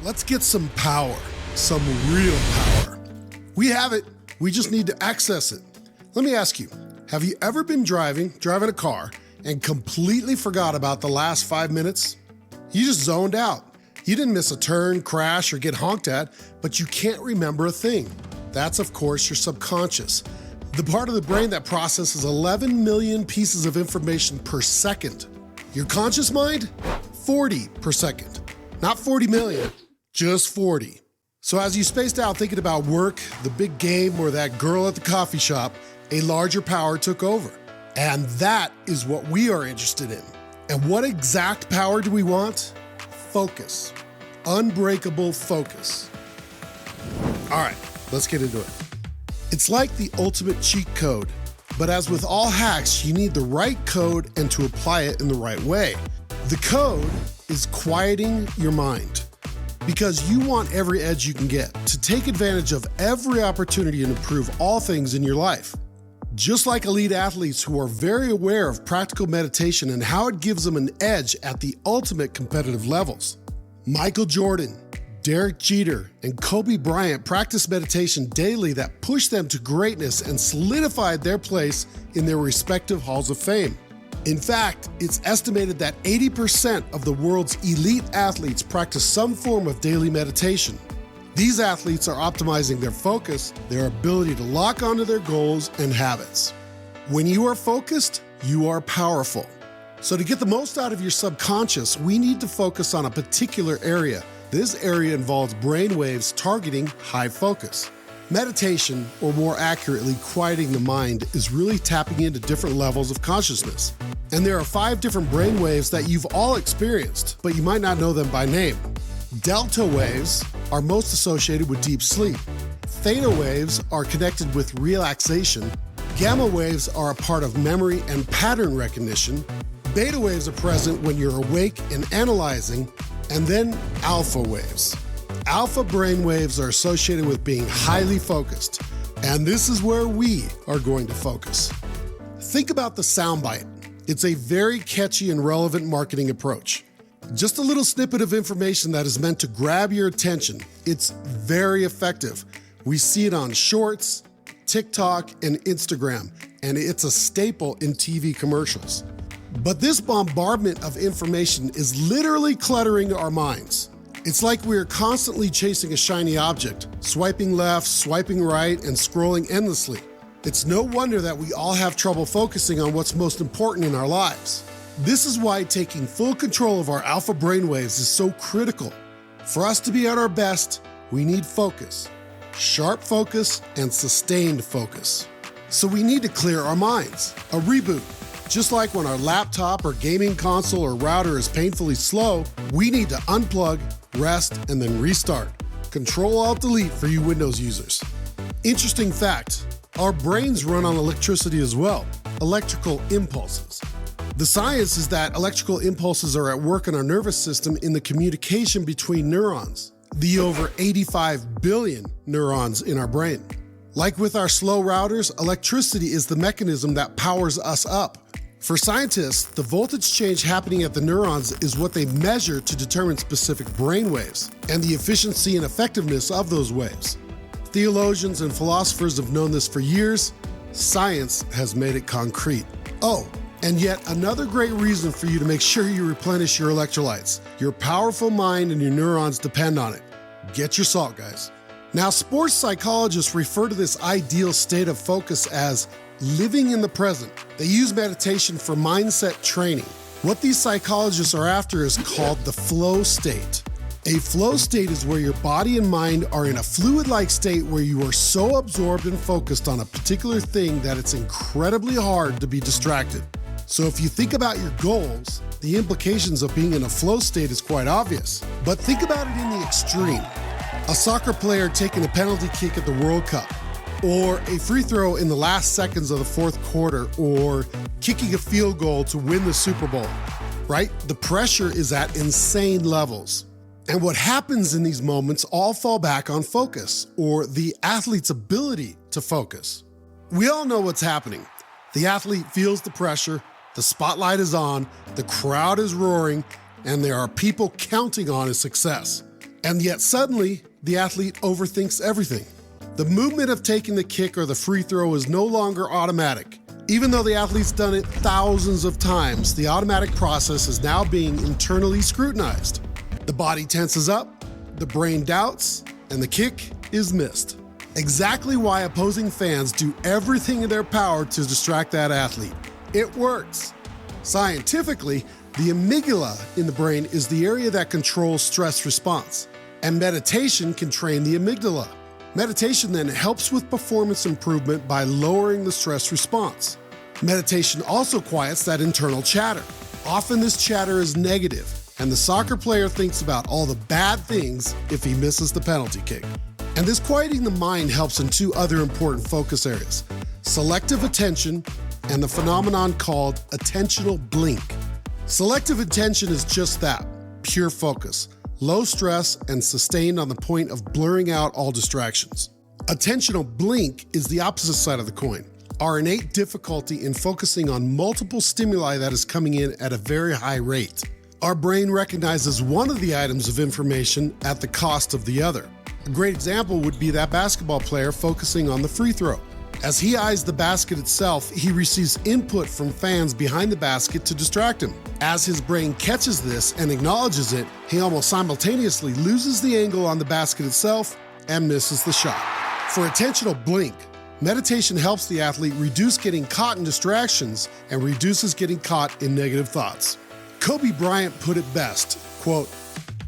Let's get some power, some real power. We have it, we just need to access it. Let me ask you, have you ever been driving a car and completely forgot about the last 5 minutes? You just zoned out. You didn't miss a turn, crash, or get honked at, but you can't remember a thing. That's, of course, your subconscious, the part of the brain that processes 11 million pieces of information per second. Your conscious mind? 40 per second. Not 40 million, just 40. So as you spaced out thinking about work, the big game, or that girl at the coffee shop, a larger power took over. And that is what we are interested in. And what exact power do we want? Focus. Unbreakable focus. All right, let's get into it. It's like the ultimate cheat code, but as with all hacks, you need the right code and to apply it in the right way. The code is quieting your mind, because you want every edge you can get to take advantage of every opportunity and improve all things in your life. Just like elite athletes who are very aware of practical meditation and how it gives them an edge at the ultimate competitive levels. Michael Jordan, Derek Jeter, and Kobe Bryant practiced meditation daily that pushed them to greatness and solidified their place in their respective halls of fame. In fact, it's estimated that 80% of the world's elite athletes practice some form of daily meditation. These athletes are optimizing their focus, their ability to lock onto their goals and habits. When you are focused, you are powerful. So to get the most out of your subconscious, we need to focus on a particular area. This area involves brain waves targeting high focus. Meditation, or more accurately, quieting the mind, is really tapping into different levels of consciousness. And there are 5 different brain waves that you've all experienced, but you might not know them by name. Delta waves are most associated with deep sleep. Theta waves are connected with relaxation. Gamma waves are a part of memory and pattern recognition. Beta waves are present when you're awake and analyzing. And then alpha waves. Alpha brain waves are associated with being highly focused. And this is where we are going to focus. Think about the soundbite. It's a very catchy and relevant marketing approach. Just a little snippet of information that is meant to grab your attention. It's very effective. We see it on Shorts, TikTok, and Instagram, and it's a staple in TV commercials. But this bombardment of information is literally cluttering our minds. It's like we are constantly chasing a shiny object, swiping left, swiping right, and scrolling endlessly. It's no wonder that we all have trouble focusing on what's most important in our lives. This is why taking full control of our alpha brainwaves is so critical. For us to be at our best, we need focus, sharp focus, and sustained focus. So we need to clear our minds, a reboot. Just like when our laptop or gaming console or router is painfully slow, we need to unplug, rest, and then restart. Control-Alt-Delete for you Windows users. Interesting fact, our brains run on electricity as well, electrical impulses. The science is that electrical impulses are at work in our nervous system in the communication between neurons, the over 85 billion neurons in our brain. Like with our slow routers, electricity is the mechanism that powers us up. For scientists, the voltage change happening at the neurons is what they measure to determine specific brain waves and the efficiency and effectiveness of those waves. Theologians and philosophers have known this for years. Science has made it concrete. Oh, and yet another great reason for you to make sure you replenish your electrolytes. Your powerful mind and your neurons depend on it. Get your salt, guys. Now, sports psychologists refer to this ideal state of focus as living in the present. They use meditation for mindset training. What these psychologists are after is called the flow state. A flow state is where your body and mind are in a fluid-like state where you are so absorbed and focused on a particular thing that it's incredibly hard to be distracted. So if you think about your goals, the implications of being in a flow state is quite obvious. But think about it in the extreme. A soccer player taking a penalty kick at the World Cup, or a free throw in the last seconds of the fourth quarter, or kicking a field goal to win the Super Bowl, right? The pressure is at insane levels. And what happens in these moments all fall back on focus, or the athlete's ability to focus. We all know what's happening. The athlete feels the pressure, the spotlight is on, the crowd is roaring, and there are people counting on his success. And yet suddenly, the athlete overthinks everything. The movement of taking the kick or the free throw is no longer automatic. Even though the athlete's done it thousands of times, the automatic process is now being internally scrutinized. The body tenses up, the brain doubts, and the kick is missed. Exactly why opposing fans do everything in their power to distract that athlete. It works. Scientifically, the amygdala in the brain is the area that controls stress response, and meditation can train the amygdala. Meditation then helps with performance improvement by lowering the stress response. Meditation also quiets that internal chatter. Often this chatter is negative, and the soccer player thinks about all the bad things if he misses the penalty kick. And this quieting the mind helps in two other important focus areas: selective attention and the phenomenon called attentional blink. Selective attention is just that, pure focus, low stress, and sustained on the point of blurring out all distractions. Attentional blink is the opposite side of the coin, our innate difficulty in focusing on multiple stimuli that is coming in at a very high rate. Our brain recognizes one of the items of information at the cost of the other. A great example would be that basketball player focusing on the free throw. As he eyes the basket itself, he receives input from fans behind the basket to distract him. As his brain catches this and acknowledges it, he almost simultaneously loses the angle on the basket itself and misses the shot. For attentional blink, meditation helps the athlete reduce getting caught in distractions and reduces getting caught in negative thoughts. Kobe Bryant put it best, quote,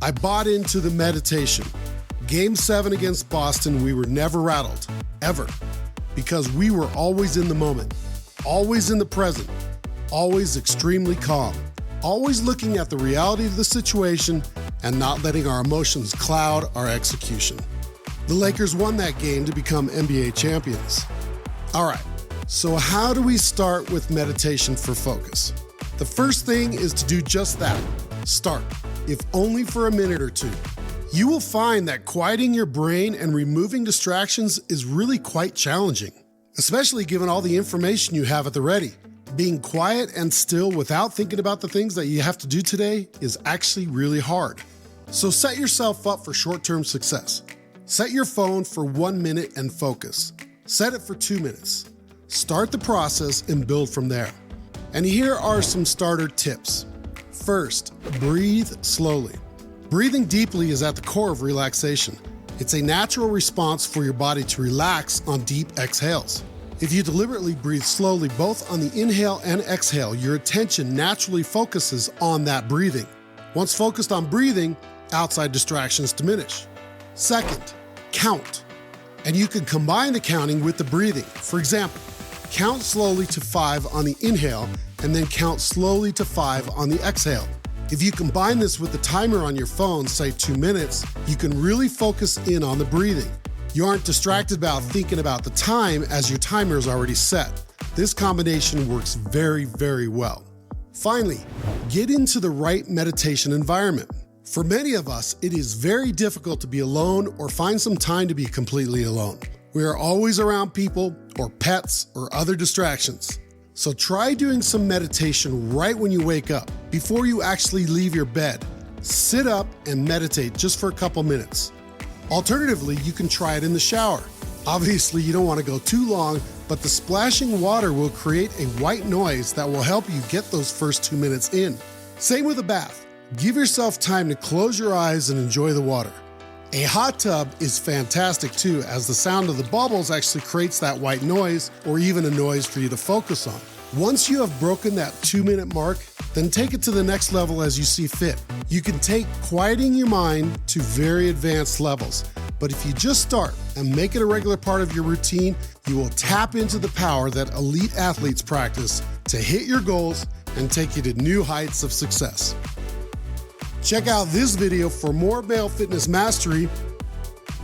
"I bought into the meditation. Game 7 against Boston, we were never rattled, ever. Because we were always in the moment, always in the present, always extremely calm, always looking at the reality of the situation and not letting our emotions cloud our execution." The Lakers won that game to become NBA champions. All right, so how do we start with meditation for focus? The first thing is to do just that, start, if only for a minute or two. You will find that quieting your brain and removing distractions is really quite challenging, especially given all the information you have at the ready. Being quiet and still without thinking about the things that you have to do today is actually really hard. So set yourself up for short-term success. Set your phone for 1 minute and focus. Set it for 2 minutes. Start the process and build from there. And here are some starter tips. First, breathe slowly. Breathing deeply is at the core of relaxation. It's a natural response for your body to relax on deep exhales. If you deliberately breathe slowly both on the inhale and exhale, your attention naturally focuses on that breathing. Once focused on breathing, outside distractions diminish. Second, count. And you can combine the counting with the breathing. For example, count slowly to 5 on the inhale and then count slowly to 5 on the exhale. If you combine this with the timer on your phone, say 2 minutes, you can really focus in on the breathing. You aren't distracted about thinking about the time as your timer is already set. This combination works very, very well. Finally, get into the right meditation environment. For many of us, it is very difficult to be alone or find some time to be completely alone. We are always around people or pets or other distractions. So try doing some meditation right when you wake up, before you actually leave your bed. Sit up and meditate just for a couple minutes. Alternatively, you can try it in the shower. Obviously, you don't want to go too long, but the splashing water will create a white noise that will help you get those first 2 minutes in. Same with a bath. Give yourself time to close your eyes and enjoy the water. A hot tub is fantastic too, as the sound of the bubbles actually creates that white noise or even a noise for you to focus on. Once you have broken that 2-minute mark, then take it to the next level as you see fit. You can take quieting your mind to very advanced levels, but if you just start and make it a regular part of your routine, you will tap into the power that elite athletes practice to hit your goals and take you to new heights of success. Check out this video for more male fitness mastery,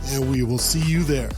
and we will see you there.